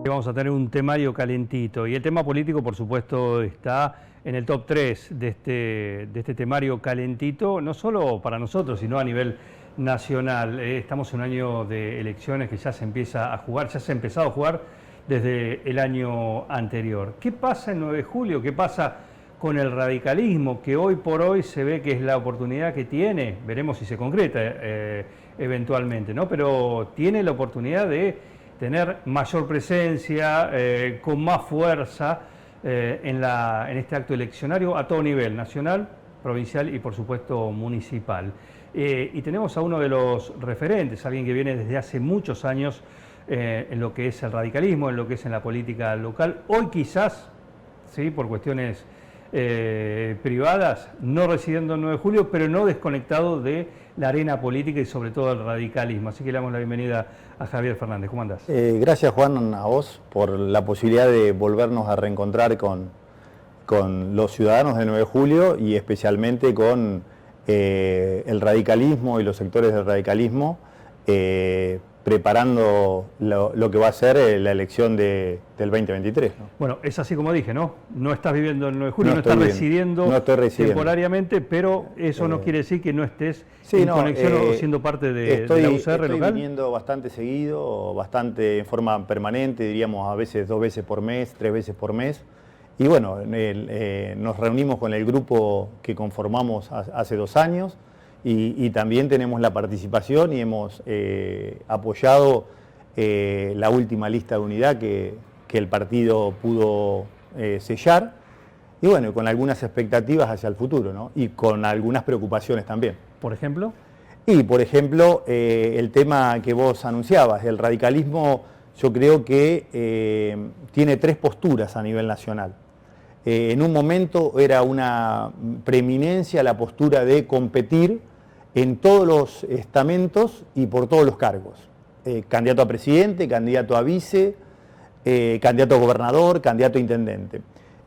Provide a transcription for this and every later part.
Vamos a tener un temario calentito y el tema político, por supuesto, está en el top 3 de este temario calentito, no solo para nosotros, sino a nivel nacional. Estamos en un año de elecciones que ya se empieza a jugar, ya se ha empezado a jugar desde el año anterior. ¿Qué pasa el 9 de julio? ¿Qué pasa con el radicalismo, que hoy por hoy se ve que es la oportunidad que tiene? Veremos si se concreta eventualmente, ¿no? Pero tiene la oportunidad de tener mayor presencia, con más fuerza en este acto eleccionario a todo nivel, nacional, provincial y por supuesto municipal. Y tenemos a uno de los referentes, alguien que viene desde hace muchos años en lo que es el radicalismo, en lo que es en la política local. Hoy quizás, ¿sí?, por cuestiones privadas, no residiendo en 9 de julio, pero no desconectado de la arena política y sobre todo el radicalismo. Así que le damos la bienvenida a Javier Fernández. ¿Cómo andás? Gracias, Juan, a vos por la posibilidad de volvernos a reencontrar con los ciudadanos de 9 de julio y especialmente con el radicalismo y los sectores del radicalismo, preparando lo que va a ser la elección del 2023, ¿no? Bueno, es así como dije, ¿no? No estás viviendo en 9 de julio, no estás residiendo temporariamente, pero eso no quiere decir que no estés en conexión o siendo parte de la UCR local. Estoy viniendo bastante seguido, bastante en forma permanente, diríamos a veces 2 veces por mes, 3 veces por mes. Y bueno, nos reunimos con el grupo que conformamos hace 2 años. Y también tenemos la participación y hemos apoyado la última lista de unidad que el partido pudo sellar, y bueno, con algunas expectativas hacia el futuro, ¿no? Y con algunas preocupaciones también. ¿Por ejemplo? Y por ejemplo, el tema que vos anunciabas, el radicalismo, yo creo que tiene 3 posturas a nivel nacional. En un momento era una preeminencia la postura de competir en todos los estamentos y por todos los cargos. Candidato a presidente, candidato a vice, candidato a gobernador, candidato a intendente.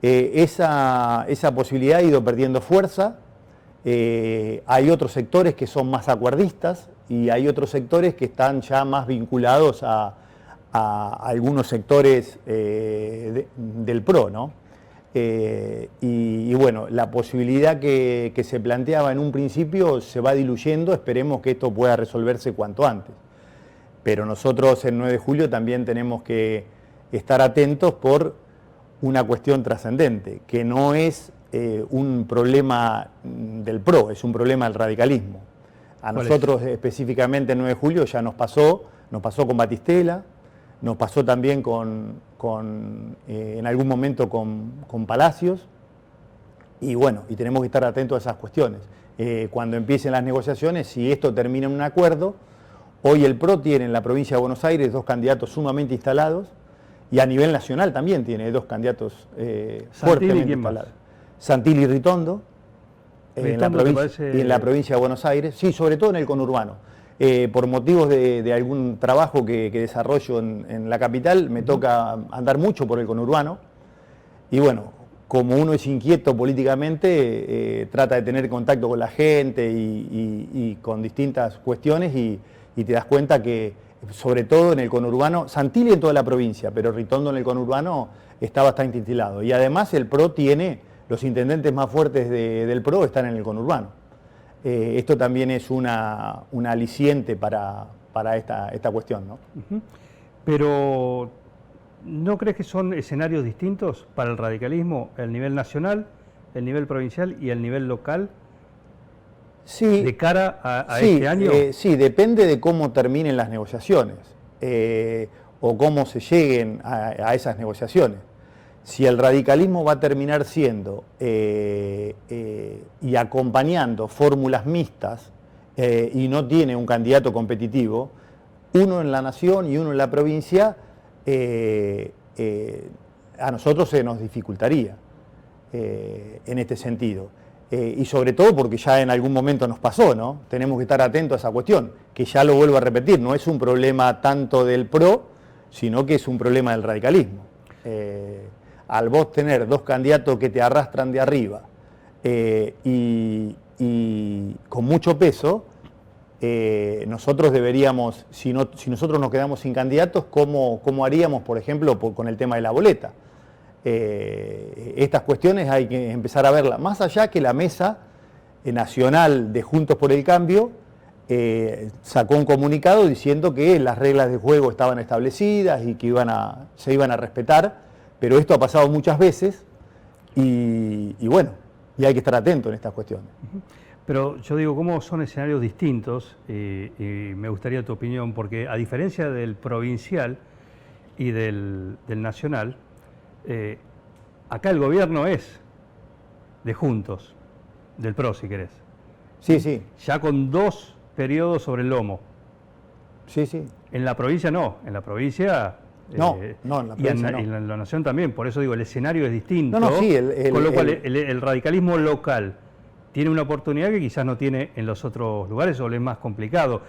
Esa posibilidad ha ido perdiendo fuerza. Hay otros sectores que son más acuerdistas y hay otros sectores que están ya más vinculados a algunos sectores del PRO, ¿no? Y bueno, la posibilidad que se planteaba en un principio se va diluyendo. Esperemos que esto pueda resolverse cuanto antes. Pero nosotros en 9 de julio también tenemos que estar atentos por una cuestión trascendente, que no es un problema del PRO, es un problema del radicalismo. A nosotros específicamente en 9 de julio ya nos pasó con Batistela, nos pasó también en algún momento con Palacios, y bueno, y tenemos que estar atentos a esas cuestiones. Cuando empiecen las negociaciones, si esto termina en un acuerdo, hoy el PRO tiene en la provincia de Buenos Aires 2 candidatos sumamente instalados, y a nivel nacional también tiene 2 candidatos fuertemente instalados. Santilli y Ritondo, en la provincia de Buenos Aires, sí, sobre todo en el conurbano. Por motivos de algún trabajo que desarrollo en la capital, me toca andar mucho por el conurbano, y bueno, como uno es inquieto políticamente, trata de tener contacto con la gente y con distintas cuestiones, y te das cuenta que, sobre todo en el conurbano, Santilli en toda la provincia, pero Ritondo en el conurbano está bastante instalado, y además el PRO tiene, los intendentes más fuertes del PRO están en el conurbano. Esto también es un aliciente para esta cuestión, ¿no? Pero, ¿no crees que son escenarios distintos para el radicalismo, el nivel nacional, el nivel provincial y el nivel local? Sí, de cara a este año. Sí, depende de cómo terminen las negociaciones o cómo se lleguen a esas negociaciones. Si el radicalismo va a terminar siendo y acompañando fórmulas mixtas y no tiene un candidato competitivo, uno en la nación y uno en la provincia, a nosotros se nos dificultaría en este sentido. Y sobre todo porque ya en algún momento nos pasó, ¿no? Tenemos que estar atentos a esa cuestión, que ya lo vuelvo a repetir, no es un problema tanto del PRO, sino que es un problema del radicalismo. Al vos tener 2 candidatos que te arrastran de arriba y con mucho peso, nosotros deberíamos, si nosotros nos quedamos sin candidatos, ¿cómo haríamos, por ejemplo, con el tema de la boleta? Estas cuestiones hay que empezar a verlas, más allá que la mesa nacional de Juntos por el Cambio sacó un comunicado diciendo que las reglas de juego estaban establecidas y que se iban a respetar, pero esto ha pasado muchas veces y bueno, y hay que estar atento en estas cuestiones. Pero yo digo, ¿cómo son escenarios distintos? Y me gustaría tu opinión, porque a diferencia del provincial y del nacional, acá el gobierno es de Juntos, del PRO si querés. Sí, sí. Ya con 2 periodos sobre el lomo. Sí, sí. En la provincia no, en la provincia... No, en la provincia no. Y en la nación también, por eso digo, el escenario es distinto. No, sí, con lo cual el radicalismo local tiene una oportunidad que quizás no tiene en los otros lugares o le es más complicado.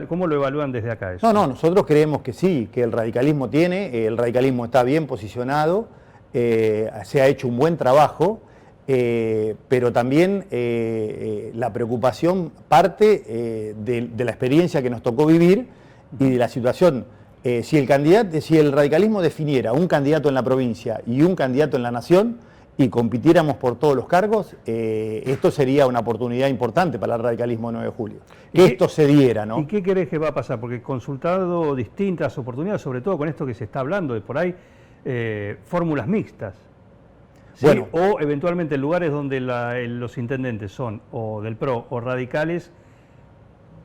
¿Cómo lo evalúan desde acá eso? No, nosotros creemos que sí, que el radicalismo el radicalismo está bien posicionado, se ha hecho un buen trabajo, pero también la preocupación parte de la experiencia que nos tocó vivir y de la situación. Si el radicalismo definiera un candidato en la provincia y un candidato en la nación y compitiéramos por todos los cargos, esto sería una oportunidad importante para el radicalismo 9 de julio. Que esto se diera, ¿no? ¿Y qué crees que va a pasar? Porque consultado distintas oportunidades, sobre todo con esto que se está hablando de por ahí, fórmulas mixtas. ¿Sí? Bueno, o eventualmente lugares donde los intendentes son o del PRO o radicales,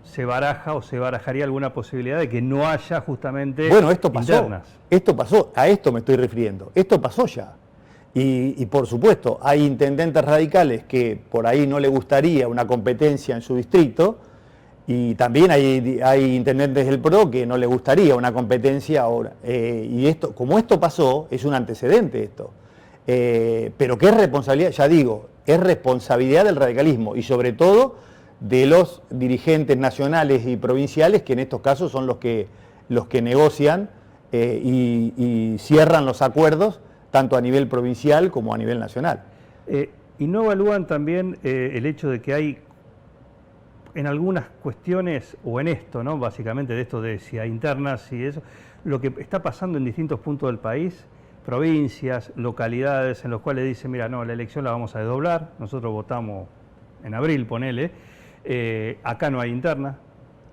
se baraja o se barajaría alguna posibilidad de que no haya justamente internas. Esto pasó, a esto me estoy refiriendo, esto pasó ya. Y por supuesto, hay intendentes radicales que por ahí no le gustaría una competencia en su distrito, y también hay intendentes del PRO que no le gustaría una competencia ahora. Y como esto pasó, es un antecedente esto. Pero que es responsabilidad, ya digo, es responsabilidad del radicalismo y sobre todo de los dirigentes nacionales y provinciales, que en estos casos son los que negocian y cierran los acuerdos, tanto a nivel provincial como a nivel nacional. ¿Y no evalúan también el hecho de que hay en algunas cuestiones, o en esto, ¿no? Básicamente de esto de si hay internas y eso, lo que está pasando en distintos puntos del país, provincias, localidades, en los cuales dicen, mira, no, la elección la vamos a desdoblar, nosotros votamos en abril, ponele, acá no hay interna,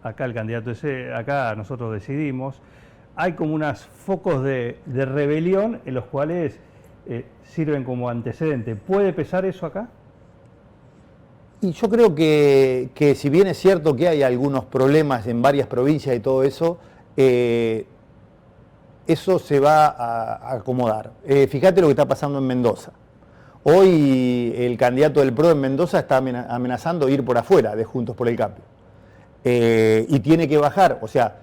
acá el candidato es, acá nosotros decidimos. Hay como unos focos de rebelión en los cuales sirven como antecedente. ¿Puede pesar eso acá? Y yo creo que si bien es cierto que hay algunos problemas en varias provincias y todo eso, eso se va a acomodar. Fíjate lo que está pasando en Mendoza. Hoy el candidato del PRO en Mendoza está amenazando ir por afuera de Juntos por el Cambio. Y tiene que bajar, o sea,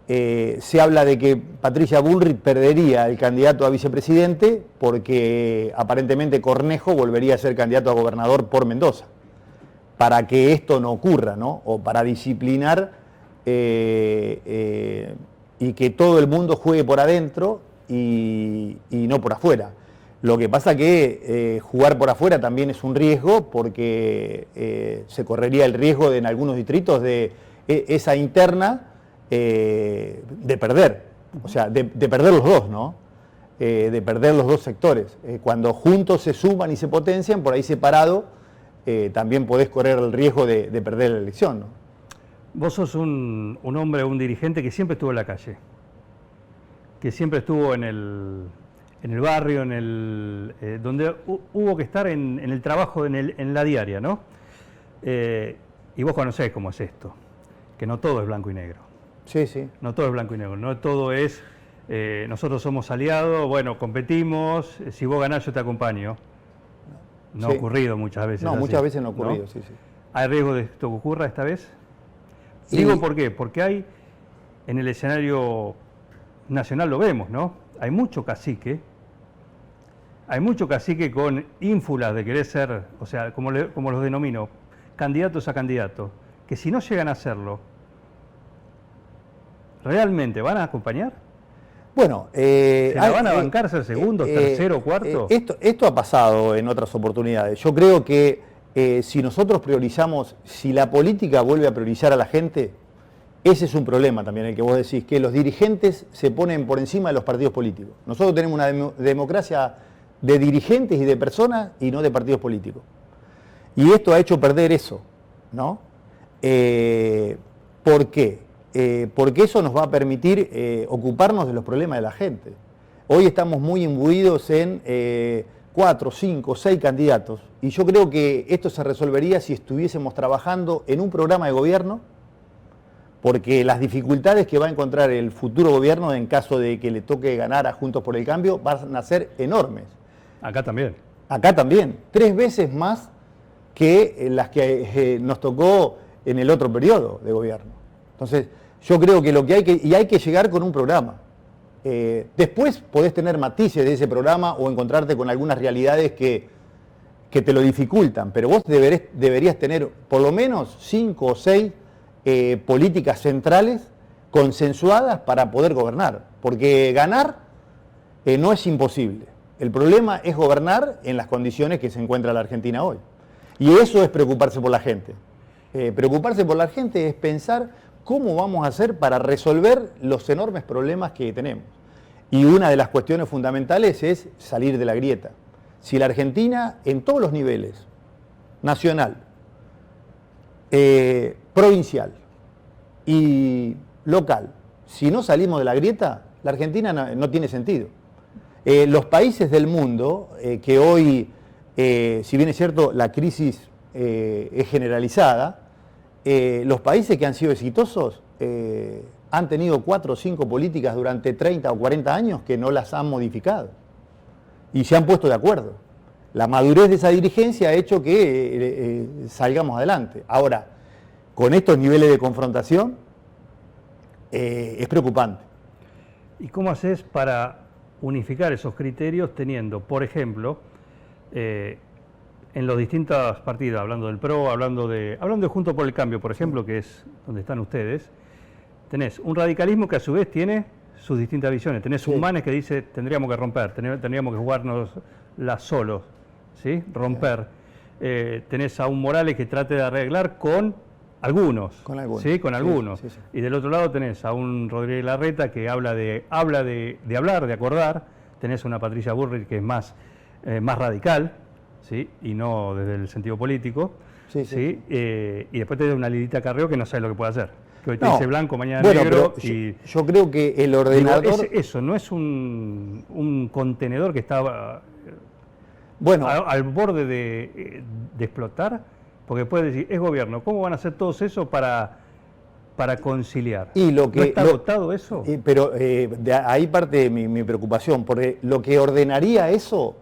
se habla de que Patricia Bullrich perdería el candidato a vicepresidente porque aparentemente Cornejo volvería a ser candidato a gobernador por Mendoza. Para que esto no ocurra, ¿no? O para disciplinar y que todo el mundo juegue por adentro y no por afuera. Lo que pasa que jugar por afuera también es un riesgo porque se correría el riesgo en algunos distritos de esa interna de perder, o sea, de perder los dos, ¿no? De perder los dos sectores. Cuando juntos se suman y se potencian, por ahí separado, también podés correr el riesgo de perder la elección, ¿no? Vos sos un hombre, un dirigente que siempre estuvo en la calle, que siempre estuvo en el barrio, donde hubo que estar en el trabajo, en la diaria, ¿no? Y vos conocés cómo es esto, que no todo es blanco y negro. Sí, sí. No todo es blanco y negro, no todo es, nosotros somos aliados, bueno, competimos, si vos ganás yo te acompaño. No ha ocurrido muchas veces. No, muchas veces no ha ocurrido, ¿no? Sí, sí. ¿Hay riesgo de que esto ocurra esta vez? Digo, ¿por qué? Porque hay, en el escenario nacional lo vemos, ¿no? Hay mucho cacique con ínfulas de querer ser, o sea, como los denomino, candidatos a candidatos, que si no llegan a hacerlo, ¿realmente van a acompañar? Bueno, ¿se la van a bancar ser segundos, tercero, cuarto? Esto ha pasado en otras oportunidades. Yo creo que si nosotros priorizamos, si la política vuelve a priorizar a la gente, ese es un problema también, el que vos decís, que los dirigentes se ponen por encima de los partidos políticos. Nosotros tenemos una democracia de dirigentes y de personas y no de partidos políticos. Y esto ha hecho perder eso, ¿no? ¿Por qué? Porque eso nos va a permitir ocuparnos de los problemas de la gente. Hoy estamos muy imbuidos en 4, 5, 6 candidatos y yo creo que esto se resolvería si estuviésemos trabajando en un programa de gobierno, porque las dificultades que va a encontrar el futuro gobierno en caso de que le toque ganar a Juntos por el Cambio van a ser enormes. Acá también. Acá también, 3 veces más que las que nos tocó en el otro periodo de gobierno. Entonces, yo creo que hay que llegar con un programa. Después podés tener matices de ese programa o encontrarte con algunas realidades que te lo dificultan, pero vos deberías tener por lo menos 5 o 6 políticas centrales consensuadas para poder gobernar, porque ganar no es imposible. El problema es gobernar en las condiciones que se encuentra la Argentina hoy. Y eso es preocuparse por la gente. Preocuparse por la gente es pensar cómo vamos a hacer para resolver los enormes problemas que tenemos. Y una de las cuestiones fundamentales es salir de la grieta. Si la Argentina, en todos los niveles, nacional, provincial y local, si no salimos de la grieta, la Argentina no tiene sentido. Los países del mundo, que hoy, si bien es cierto, la crisis es generalizada, los países que han sido exitosos han tenido 4 o 5 políticas durante 30 o 40 años que no las han modificado y se han puesto de acuerdo. La madurez de esa dirigencia ha hecho que salgamos adelante. Ahora, con estos niveles de confrontación, es preocupante. ¿Y cómo haces para unificar esos criterios teniendo, por ejemplo, en los distintos partidos, hablando del PRO, hablando de Juntos por el Cambio, por ejemplo, que es donde están ustedes, tenés un radicalismo que a su vez tiene sus distintas visiones. Tenés un Manes que dice tendríamos que romper, tendríamos que jugarnos las solos, ¿sí? Romper. Tenés a un Morales que trate de arreglar con algunos. Con algunos. ¿Sí? Con algunos. Sí, sí. Y del otro lado tenés a un Rodríguez Larreta que habla de hablar, de acordar. Tenés a una Patricia Bullrich que es más radical, ¿sí? Y no desde el sentido político. Sí, sí, ¿sí? Y después tenés una Lilita Carrió que no sabe lo que puede hacer. Que hoy te No. dice blanco, mañana Bueno, negro. pero Y yo creo que el ordenador... eso no es un contenedor que está Bueno, al borde de explotar, porque puedes decir, es gobierno, ¿cómo van a hacer todos eso para conciliar? y lo que, ¿No está agotado eso? pero de ahí parte mi preocupación, porque lo que ordenaría eso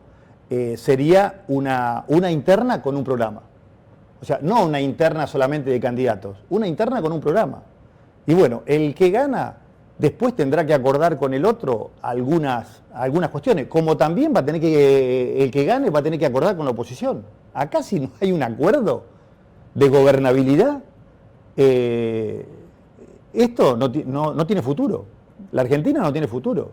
sería una interna con un programa. O sea, no una interna solamente de candidatos, una interna con un programa. Y bueno, el que gana después tendrá que acordar con el otro algunas cuestiones, como también va a tener el que gane va a tener que acordar con la oposición. Acá si no hay un acuerdo de gobernabilidad, esto no tiene futuro. La Argentina no tiene futuro.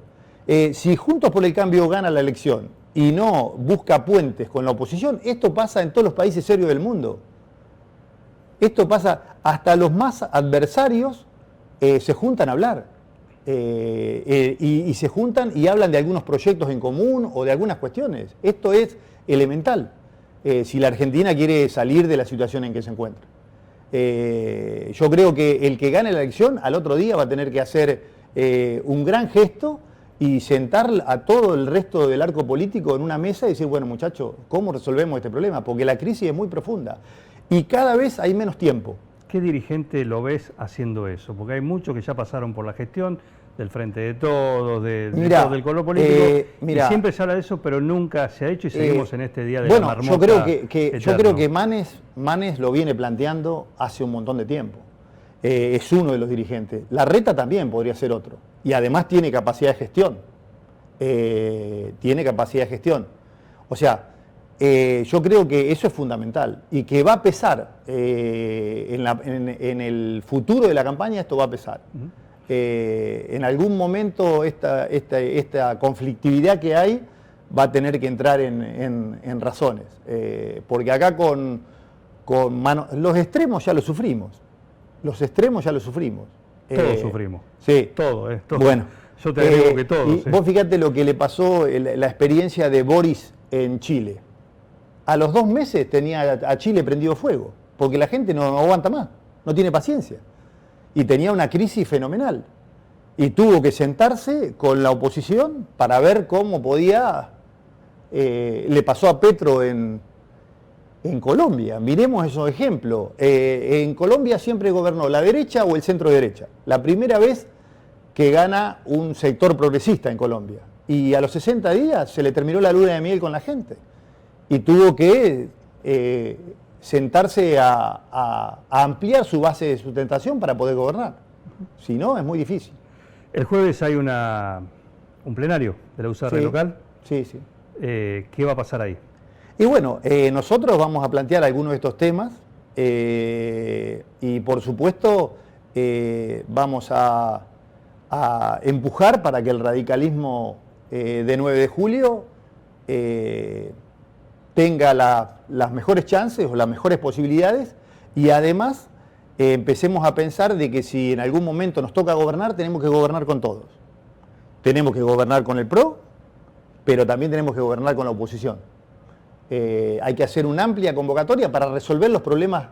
Si Juntos por el Cambio gana la elección y no busca puentes con la oposición, esto pasa en todos los países serios del mundo. Esto pasa, hasta los más adversarios se juntan a hablar. Y se juntan y hablan de algunos proyectos en común o de algunas cuestiones. Esto es elemental si la Argentina quiere salir de la situación en que se encuentra. Yo creo que el que gane la elección al otro día va a tener que hacer un gran gesto y sentar a todo el resto del arco político en una mesa y decir, bueno muchachos, ¿cómo resolvemos este problema? Porque la crisis es muy profunda y cada vez hay menos tiempo. ¿Qué dirigente lo ves haciendo eso? Porque hay muchos que ya pasaron por la gestión del Frente de Todos, todo del color político, y siempre se habla de eso, pero nunca se ha hecho y seguimos en este día de la marmota. Yo creo que Manes lo viene planteando hace un montón de tiempo. Es uno de los dirigentes. Larreta también podría ser otro. Y además tiene capacidad de gestión. O sea, yo creo que eso es fundamental y que va a pesar en el futuro de la campaña, esto va a pesar. En algún momento esta conflictividad que hay va a tener que entrar en razones, porque acá con con mano. Los extremos ya los sufrimos. Los extremos ya los sufrimos. Todos sufrimos. Sí. Todo. Bueno. Yo te agrego que todos. Vos fíjate lo que le pasó, la experiencia de Boris en Chile. A los 2 meses tenía a Chile prendido fuego, porque la gente no aguanta más, no tiene paciencia. Y tenía una crisis fenomenal. Y tuvo que sentarse con la oposición para ver cómo podía. Le pasó a Petro en Colombia. Miremos esos ejemplos. En Colombia siempre gobernó la derecha o el centro derecha. La primera vez que gana un sector progresista en Colombia. Y a los 60 días se le terminó la luna de miel con la gente. Y tuvo que sentarse a ampliar su base de sustentación para poder gobernar. Si no, es muy difícil. El jueves hay un plenario de la UCR local. Sí, sí. ¿Qué va a pasar ahí? Y bueno, nosotros vamos a plantear algunos de estos temas y por supuesto vamos a empujar para que el radicalismo de 9 de julio tenga las mejores chances o las mejores posibilidades y además empecemos a pensar de que si en algún momento nos toca gobernar, tenemos que gobernar con todos. Tenemos que gobernar con el PRO, pero también tenemos que gobernar con la oposición. Hay que hacer una amplia convocatoria para resolver los problemas,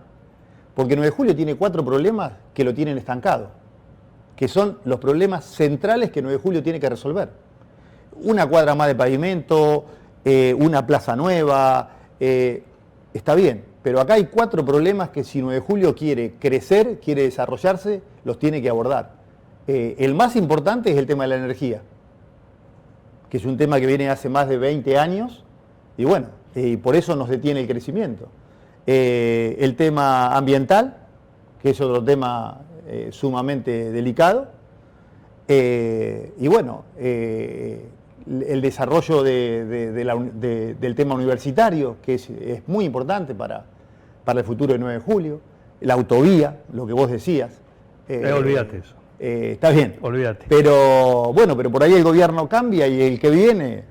porque 9 de julio tiene 4 problemas que lo tienen estancado, que son los problemas centrales que 9 de julio tiene que resolver. Una cuadra más de pavimento, una plaza nueva, está bien, pero acá hay 4 problemas que si 9 de julio quiere crecer, quiere desarrollarse, los tiene que abordar. El más importante es el tema de la energía, que es un tema que viene hace más de 20 años y bueno, y por eso nos detiene el crecimiento. El tema ambiental, que es otro tema sumamente delicado, y bueno, el desarrollo del tema universitario, que es muy importante para el futuro de 9 de julio, la autovía, lo que vos decías. Olvídate eso. Está bien. Olvídate. Pero bueno, pero por ahí el gobierno cambia y el que viene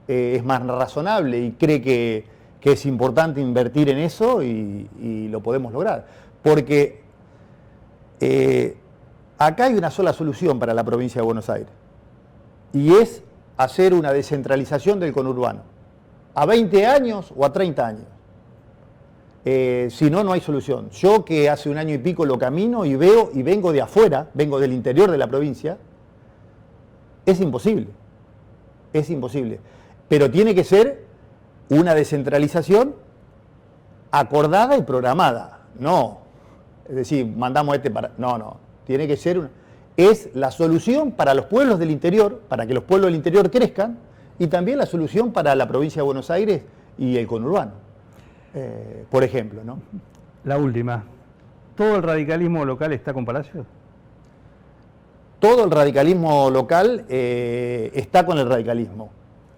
es más razonable y cree que es importante invertir en eso y lo podemos lograr. Porque acá hay una sola solución para la provincia de Buenos Aires y es hacer una descentralización del conurbano, a 20 años o a 30 años. Si no, no hay solución. Yo que hace 1 año y pico lo camino y veo y vengo de afuera, vengo del interior de la provincia, es imposible. Es imposible. Pero tiene que ser una descentralización acordada y programada. No, es decir, mandamos para... No, tiene que ser... Es la solución para los pueblos del interior, para que los pueblos del interior crezcan, y también la solución para la provincia de Buenos Aires y el conurbano, por ejemplo, ¿no? La última. ¿Todo el radicalismo local está con Palacios? Todo el radicalismo local está con el radicalismo.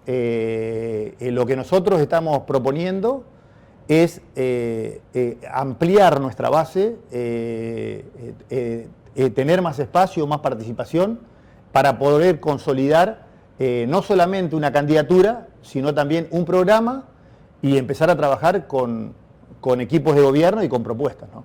Lo que nosotros estamos proponiendo es ampliar nuestra base, tener más espacio, más participación, para poder consolidar no solamente una candidatura, sino también un programa y empezar a trabajar con equipos de gobierno y con propuestas, ¿no?